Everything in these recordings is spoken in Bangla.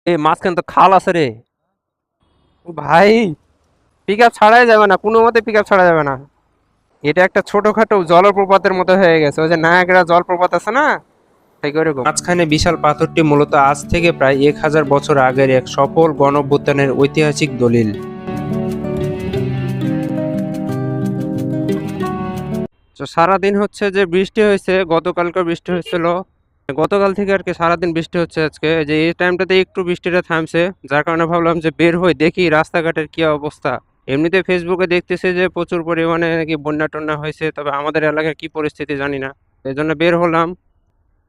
এই মাঝখানে তো খাল আছে রে। ও ভাই, পিক আপ ছাড়াই যাবে না, কোনো মতে পিক আপ ছাড়া যাবে না। এটা একটা ছোটখাটো জলপ্রপাতের মতো হয়ে গেছে, ওই যে নায়াগ্রা জলপ্রপাত আছে না, ঠিক ওরকম। মাঝখানে বিশাল পাথরটি মূলত আজ থেকে প্রায় 1000 বছর আগের এক সফল গণঅভ্যুত্থানের ঐতিহাসিক দলিল। তো সারাদিন হচ্ছে যে বৃষ্টি হয়েছে, গতকালকে বৃষ্টি হয়েছিল, গতকাল থেকে আর কি সারাদিন বৃষ্টি হচ্ছে। আজকে যে এই টাইমটাতে একটু বৃষ্টিটা থামছে, যার কারণে ভাবলাম যে বের হই দেখি রাস্তাঘাটের কি অবস্থা। এমনিতে ফেসবুকে দেখতেছি যে প্রচুর পরিমাণে নাকি বন্যা টন্যা হয়েছে, তবে আমাদের এলাকায় কি পরিস্থিতি জানি না। এই জন্য বের হলাম।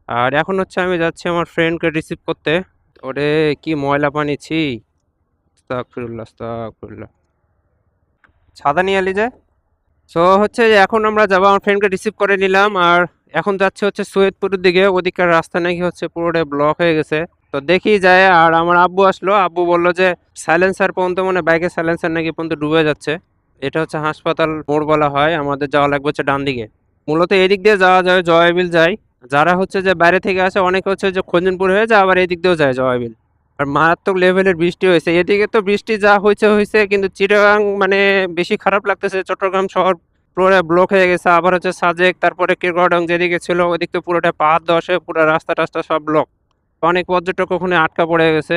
আর এখন হচ্ছে আমি যাচ্ছি আমার ফ্রেন্ডকে রিসিভ করতে। ওরে কি ময়লা পানি, ছি! আস্তাগফিরুল্লাহ, আস্তাগফিরুল্লাহ। ছাতা নিয়ে এলি যে। সো হচ্ছে যে এখন আমরা যাবো, আমার ফ্রেন্ডকে রিসিভ করে নিলাম। আর এখন যাচ্ছে হচ্ছে সৈয়দপুরের দিকে, ওদিককার রাস্তা নাকি হচ্ছে পুরোটাই ব্লক হয়ে গেছে। তো দেখি যায়। আর আমার আব্বু আসলো, আব্বু বললো যে সাইলেন্সার পর্যন্ত, মানে বাইকের সাইলেন্সার নাকি পর্যন্ত ডুবে যাচ্ছে। এটা হচ্ছে হাসপাতাল মোড় বলা হয়, আমাদের যাওয়া লাগবে হচ্ছে ডান দিকে। মূলত এদিক দিয়ে যাওয়া যায়, জয়বিল যায়। যারা হচ্ছে যে বাইরে থেকে আসে অনেকে হচ্ছে যে খঞ্জনপুর হয়ে যায়, আবার এদিক দিয়েও যায় জয়বিল। আর মারাত্মক লেভেলের বৃষ্টি হয়েছে এদিকে, তো বৃষ্টি যা হয়েছে হয়েছে, কিন্তু চিটাগাং মানে বেশি খারাপ লাগতেছে। চট্টগ্রাম শহর পুরো ব্লক হয়ে গেছে। আবার হচ্ছে সাজেক, তারপরে কিরগডং যেদিকে ছিল ওদিক তো পুরোটা পাহাড় ধসে পুরো রাস্তা টাস্তা সব ব্লক। অনেক পর্যটক ওখানে আটকা পড়ে গেছে।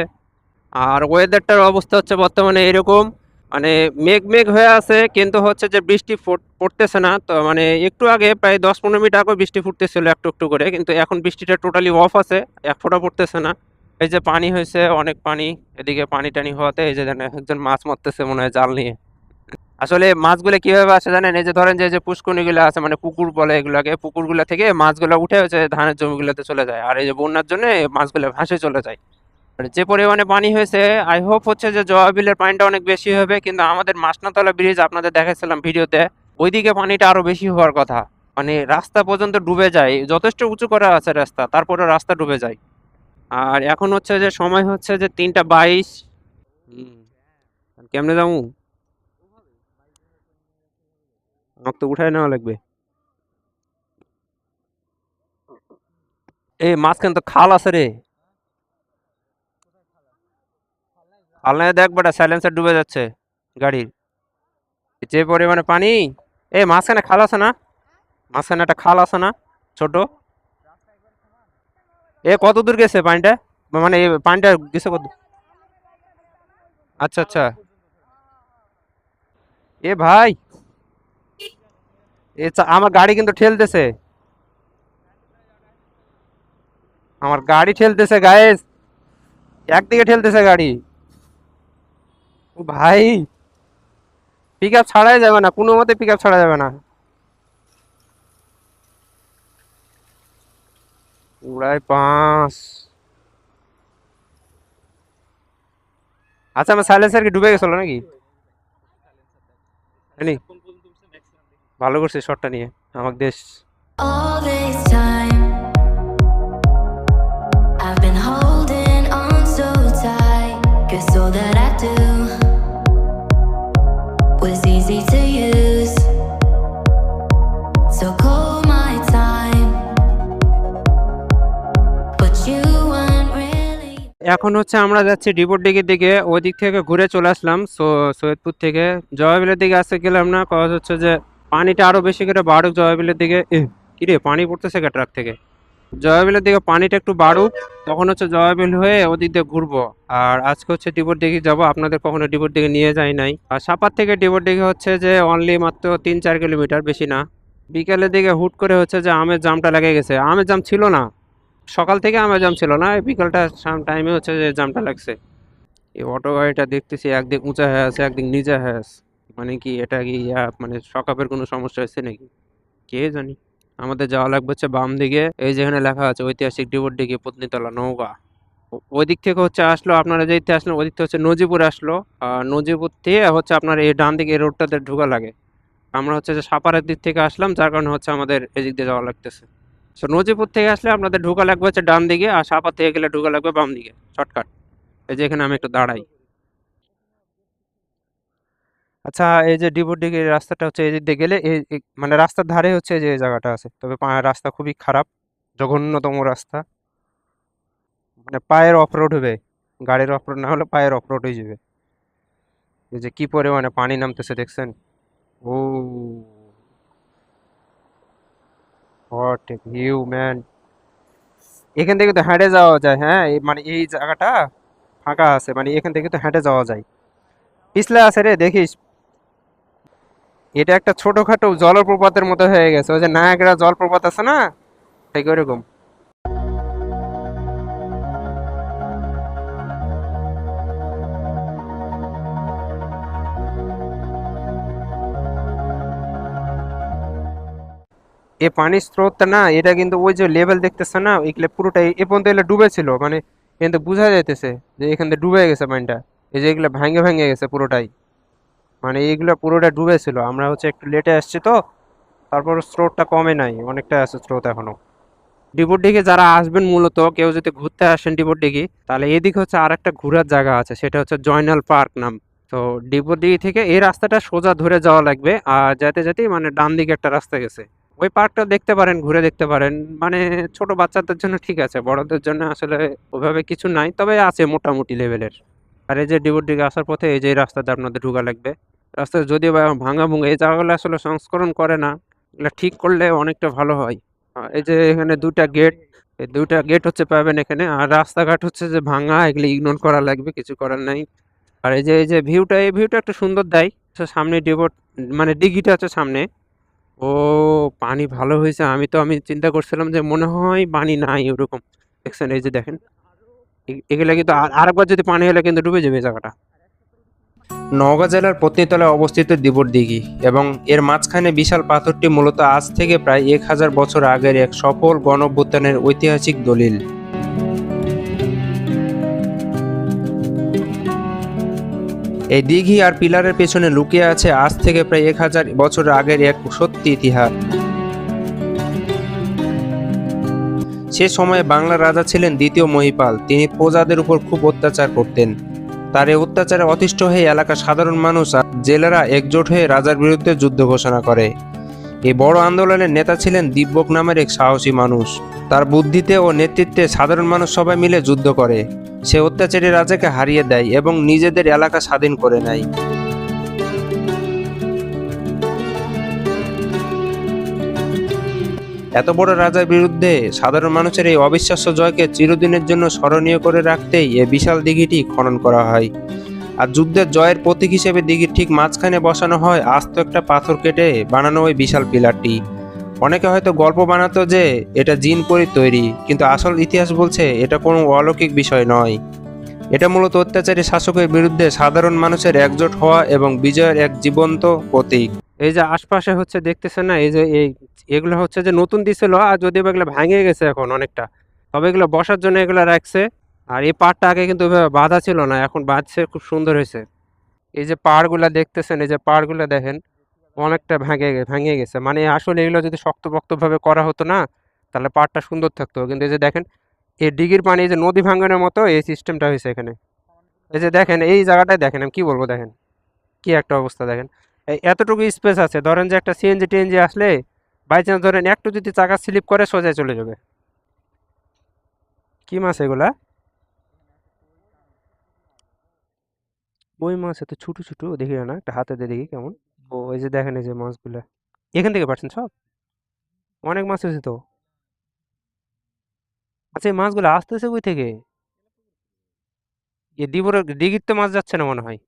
আর ওয়েদারটার অবস্থা হচ্ছে বর্তমানে এরকম, মানে মেঘ মেঘ হয়ে আছে, কিন্তু হচ্ছে যে বৃষ্টি পড়তেছে না। তো মানে একটু আগে প্রায় 10-15 মিনিট আগে বৃষ্টি ফুটতেছিল একটু একটু করে, কিন্তু এখন বৃষ্টিটা টোটালি অফ আছে, এক ফোঁটা পড়তেছে না। এই যে পানি হয়েছে, অনেক পানি। এদিকে পানি টানি হওয়াতে এই যে একজন মাছ মারতেছে মনে হয় জাল নিয়ে। আসলে মাছগুলো কিভাবে আসে জানেন? এই যে ধরেন যে যে পুষ্করিণীগুলো আছে, মানে পুকুর বলে এগুলাকে, পুকুরগুলো থেকে মাছগুলো উঠে হচ্ছে ধানের জমিগুলোতে চলে যায়। আর এই যে বন্যার জন্য মাছগুলো ভাসে চলে যায়। আর যে পরিমাণে পানি হয়েছে, আই হোপ হচ্ছে যে জোয়া বিলের পানিটা অনেক বেশি হবে, কিন্তু আমাদের মাসনাতলা ব্রিজ আপনাদের দেখাচ্ছিলাম ভিডিওতে, ওইদিকে পানিটা আরো বেশি হওয়ার কথা। মানে রাস্তা পর্যন্ত ডুবে যায়, যথেষ্ট উঁচু করা আছে রাস্তা, তারপরে রাস্তা ডুবে যায়। আর এখন হচ্ছে যে সময় হচ্ছে যে 3টা 22। কেমনে যাবো? আমাকে তো উঠায় নেওয়া লাগবে। এই মাঝখানে তো খাল আছে রে। খাল নাই, দেখ বেটা সাইলেন্সার ডুবে যাচ্ছে গাড়ির, যে পরিমাণে পানি। এই মাঝখানে খাল আছে না? মাঝখানে একটা খাল আছে না, ছোট? এ কত দূর গেছে পানিটা? মানে এই পানিটা গেছে কত? আচ্ছা আচ্ছা। এ ভাই, আমার গাড়ি কিন্তু ঠেলতেছে, আমার গাড়ি ঠেলতেছে গায়েস, একদিকে ঠেলতেছে গাড়ি। ও ভাই, পিক আপ ছাড়াই যাবে না, কোনো মতে পিক আপ ছাড়া যাবে না। উড়াই পাঁচ। আচ্ছা, আমার সাইলেন্সার কি ডুবে গেছিল নাকি? জানি। ভালো করছে শটটা নিয়ে, আমার দেশ। All this time, I've been holding on so tight, 'cause all that I do was easy to use. So call my time, but you weren't really. এখন হচ্ছে আমরা যাচ্ছি ডিপোর দিকের দিকে, ওই দিক থেকে ঘুরে চলে আসলাম সৈয়দপুর থেকে। জয়বিলের দিকে আসতে গেলাম না, কাজ হচ্ছে যে পানিটা আরো বেশি করে বাড়ুক জয়বিলের দিকে। কিরে পানি পড়তেছে কে ট্রাক থেকে? জয়বিলের দিকে পানিটা একটু বাড়ুক, তখন হচ্ছে জয়বিল হয়ে ওদিক দিয়ে ঘুরবো। আর আজকে হচ্ছে ডিপোর দিকে যাবো, আপনাদের কখনো ডিপোর দিকে নিয়ে যাই নাই। আর সাপার থেকে ডিপোর দিকে হচ্ছে যে অনলি মাত্র 3-4 কিলোমিটার, বেশি না। বিকালের দিকে হুট করে হচ্ছে যে আমের জামটা লেগে গেছে, আমের জাম ছিল না, সকাল থেকে আমের জাম ছিল না, এই বিকালটা টাইমে হচ্ছে যে জামটা লাগছে। এই অটো গাড়িটা দেখতেছি একদিক উঁচা হয়ে আছে একদিক নিচা হয়ে আছে, মানে কি এটা কি মানে সকাপের কোনো সমস্যা হচ্ছে নাকি, কে জানি। আমাদের যাওয়া লাগবে হচ্ছে বাম দিকে, এই যেখানে লেখা আছে ঐতিহাসিক ডিপোর দিকে পত্নীতলা নওগাঁ। ওই দিক থেকে হচ্ছে আসলো, আপনারা যেতে আসলেন ওই দিক থেকে হচ্ছে নজিপুর আসলো। আর নজিপুর থেকে হচ্ছে আপনার এই ডান দিকে এই রোডটাতে ঢোকা লাগে। আমরা হচ্ছে যে সাপারের দিক থেকে আসলাম, যার কারণে হচ্ছে আমাদের এদিক দিয়ে যাওয়া লাগতেছে। সো নজিপুর থেকে আসলে আপনাদের ঢোকা লাগবে হচ্ছে ডান দিকে, আর সাপার থেকে গেলে ঢোকা লাগবে বাম দিকে, শর্টকাট। এই যে এখানে আমি একটু দাঁড়াই। আচ্ছা, এই যে ডিপোর দিকে রাস্তাটা হচ্ছে এই দিক দিয়ে গেলে মানে রাস্তার ধারে হচ্ছে এই যে এই জায়গাটা আছে, তবে রাস্তা খুবই খারাপ, জঘন্যতম রাস্তা, মানে পায়ের অফ রোড হবে। গাড়ির অফরোড না হলে পায়ের অফরোড হয়ে যাবে। এই যে কি পরিমাণে পানি নামতেছে দেখছেন? ও হোয়াট এ ভিউ ম্যান! এখান থেকে তো হেঁটে যাওয়া যায়, হ্যাঁ মানে এই জায়গাটা ফাঁকা আছে, মানে এখান থেকে তো হেঁটে যাওয়া যায়। পিছলে আছে রে, দেখিস। এটা একটা ছোটখাটো জলপ্রপাতের মতো হয়ে গেছে, ওই যে নায়াগ্রা জলপ্রপাত আছে না, ঠিক ওরকম। এ পানির স্রোতটা না, এটা কিন্তু ওই যে লেভেল দেখতেছে না, এগুলো পুরোটাই এ পর্যন্ত এগুলো ডুবে ছিল, মানে কিন্তু বোঝা যাইতেছে যে এখান থেকে ডুবে গেছে পানিটা। এই যে এগুলো ভাঙে ভাঙে গেছে পুরোটাই, মানে এইগুলো পুরোটা ডুবে ছিল। আমরা হচ্ছে একটু লেটে আসছি তো, তারপর স্রোতটা কমে নাই, অনেকটা আছে স্রোত এখনো। ডিপোর যারা আসবেন, মূলত কেউ যদি ঘুরতে আসেন ডিপোর, তাহলে এদিকে হচ্ছে আর একটা ঘোরার জায়গা আছে, সেটা হচ্ছে জয়নাল পার্ক নাম। তো ডিপোর থেকে এই রাস্তাটা সোজা ধরে যাওয়া লাগবে, আর যেতে যেতেই মানে ডান দিকে একটা রাস্তা গেছে, ওই পার্কটা দেখতে পারেন, ঘুরে দেখতে পারেন। মানে ছোট বাচ্চাদের জন্য ঠিক আছে, বড়দের জন্য আসলে ওইভাবে কিছু নাই, তবে আছে মোটামুটি লেভেলের। আর এই যে ডিপোর আসার পথে এই যে এই রাস্তাতে আপনাদের ঢোকা লাগবে। রাস্তায় যদিও বা ভাঙা ভুঙা, এই জায়গাগুলো আসলে সংস্করণ করে না, এগুলো ঠিক করলে অনেকটা ভালো হয়। এই যে এখানে ২টা গেট, এই ২টা গেট হচ্ছে পাবেন এখানে। আর রাস্তাঘাট হচ্ছে যে ভাঙা, এগুলো ইগনোর করা লাগবে, কিছু করার নাই। আর এই যে ভিউটা, এই ভিউটা একটু সুন্দর দেয়। সামনে ডিভোট, মানে দিঘিটা আছে সামনে। ও, পানি ভালো হয়েছে। আমি চিন্তা করছিলাম যে মনে হয় পানি নাই ওরকম। দেখছেন, এই যে দেখেন, এগুলা কিন্তু আরেকবার যদি পানি হলে কিন্তু ডুবে যাবে এই জায়গাটা। নওগাঁ জেলার পত্নীতলায় অবস্থিত দিবর দিঘি, এবং এর মাঝখানে বিশাল পাথরটি মূলত আজ থেকে প্রায় ১,০০০ বছর আগের এক সফল গণঅভ্যুত্থানের ঐতিহাসিক দলিল। এই দিঘি আর পিলারের পেছনে লুকিয়ে আছে আজ থেকে প্রায় ১,০০০ বছর আগের এক সত্যি ইতিহাস। সে সময়ে বাংলার রাজা ছিলেন দ্বিতীয় মহিপাল। তিনি প্রজাদের উপর খুব অত্যাচার করতেন। তার এই অত্যাচারে অতিষ্ঠ হয়ে এলাকার সাধারণ মানুষ আর জেলেরা একজোট হয়ে রাজার বিরুদ্ধে যুদ্ধ ঘোষণা করে। এই বড় আন্দোলনের নেতা ছিলেন দিব্যক নামের এক সাহসী মানুষ। তার বুদ্ধিতে ও নেতৃত্বে সাধারণ মানুষ সবাই মিলে যুদ্ধ করে। সে অত্যাচারী রাজাকে হারিয়ে দেয় এবং নিজেদের এলাকা স্বাধীন করে নেয়। এত বড় রাজার বিরুদ্ধে সাধারণ মানুষের এই অবিশ্বাস্য জয়কে চিরদিনের জন্য স্মরণীয় করে রাখতেই এ বিশাল দিঘিটি খনন করা হয়। আর যুদ্ধের জয়ের প্রতীক হিসেবে দিঘির ঠিক মাঝখানে বসানো হয় আস্ত একটা পাথর কেটে বানানো ওই বিশাল পিলারটি। অনেকে হয়তো গল্প বানাতো যে এটা জিন পরীর তৈরি, কিন্তু আসল ইতিহাস বলছে এটা কোনো অলৌকিক বিষয় নয়। এটা মূলত অত্যাচারী শাসকের বিরুদ্ধে সাধারণ মানুষের একজোট হওয়া এবং বিজয়ের এক জীবন্ত প্রতীক। এই যে আশপাশে হচ্ছে দেখতেছেন না, এই যে এগুলো হচ্ছে যে নতুন দিছিল, আর যদিও বা এগুলো ভেঙে গেছে এখন অনেকটা, তবে এগুলো বসার জন্য এগুলো রাখছে। আর এই পাড়টা আগে কিন্তু ওইভাবে বাঁধা ছিল না, এখন বাঁধছে, খুব সুন্দর হয়েছে। এই যে পাড়গুলা দেখতেছেন, এই যে পাড়গুলা দেখেন, অনেকটা ভেঙে গেছে। মানে আসলে এগুলো যদি শক্তপোক্তভাবে করা হতো না, তাহলে পাড়টা সুন্দর থাকতো। কিন্তু এই যে দেখেন, এই দিঘির পানি, এই যে নদী ভাঙনের মতো এই সিস্টেমটা হয়েছে এখানে। এই যে দেখেন, এই জায়গাটায় দেখেন, আমি কি বলবো, দেখেন কি একটা অবস্থা দেখেন। এই এতটুকু স্পেস আছে, ধরেন যে একটা সিএনজি টিএনজি আসলে বাই চান্স ধরেন একটু যদি চাকা স্লিপ করে সোজা চলে যাবে। কি মাছ এগুলা? ওই মাছ এত ছোট ছোট দেখি না, একটা হাতে দিয়ে দেখি কেমন। ও, এই যে দেখেন, এই যে মাছগুলা এখান থেকে পাচ্ছেন সব, অনেক মাছ হয়েছে তো। আচ্ছা, এই মাছগুলো আসতেছে কই থেকে? এ দিঘির তো মাছ যাচ্ছে না মনে হয়।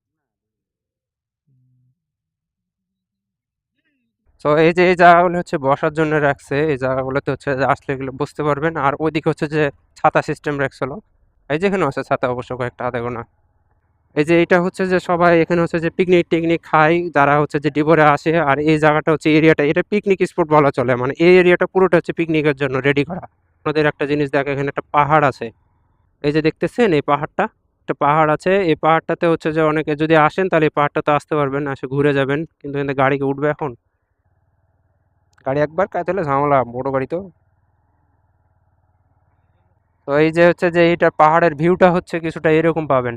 তো এই যে এই জায়গাগুলো হচ্ছে বসার জন্য রাখছে, এই জায়গাগুলোতে হচ্ছে যে আসলে এগুলো বুঝতে পারবেন। আর ওইদিকে হচ্ছে যে ছাতা সিস্টেম রাখছিল, এই যে এখানে আছে ছাতা, অবশ্য কয়েকটা হাতে গোনা। এই যে এটা হচ্ছে যে সবাই এখানে হচ্ছে যে পিকনিক টিকনিক খায়, যারা হচ্ছে যে ডিভোরে আসে। আর এই জায়গাটা হচ্ছে এরিয়াটা, এটা পিকনিক স্পট বলা চলে, মানে এই এরিয়াটা পুরোটা হচ্ছে পিকনিকের জন্য রেডি করা। আপনাদের একটা জিনিস দেখ, এখানে একটা পাহাড় আছে, এই যে দেখতেছেন এই পাহাড়টা, একটা পাহাড় আছে। এই পাহাড়টাতে হচ্ছে যে অনেকে যদি আসেন তাহলে এই পাহাড়টাতে আসতে পারবেন, এসে ঘুরে যাবেন। কিন্তু এখানে গাড়িকে উঠবে এখন, গাড়ি একবার কাজ হলে ঝামেলা, বড় গাড়ি তো। তো এই যে হচ্ছে যে এইটা পাহাড়ের ভিউটা হচ্ছে কিছুটা এরকম পাবেন।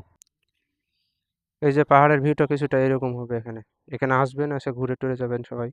এই যে পাহাড়ের ভিউটা কিছুটা এরকম হবে এখানে। এখানে আসবেন, এসে ঘুরে টুরে যাবেন সবাই।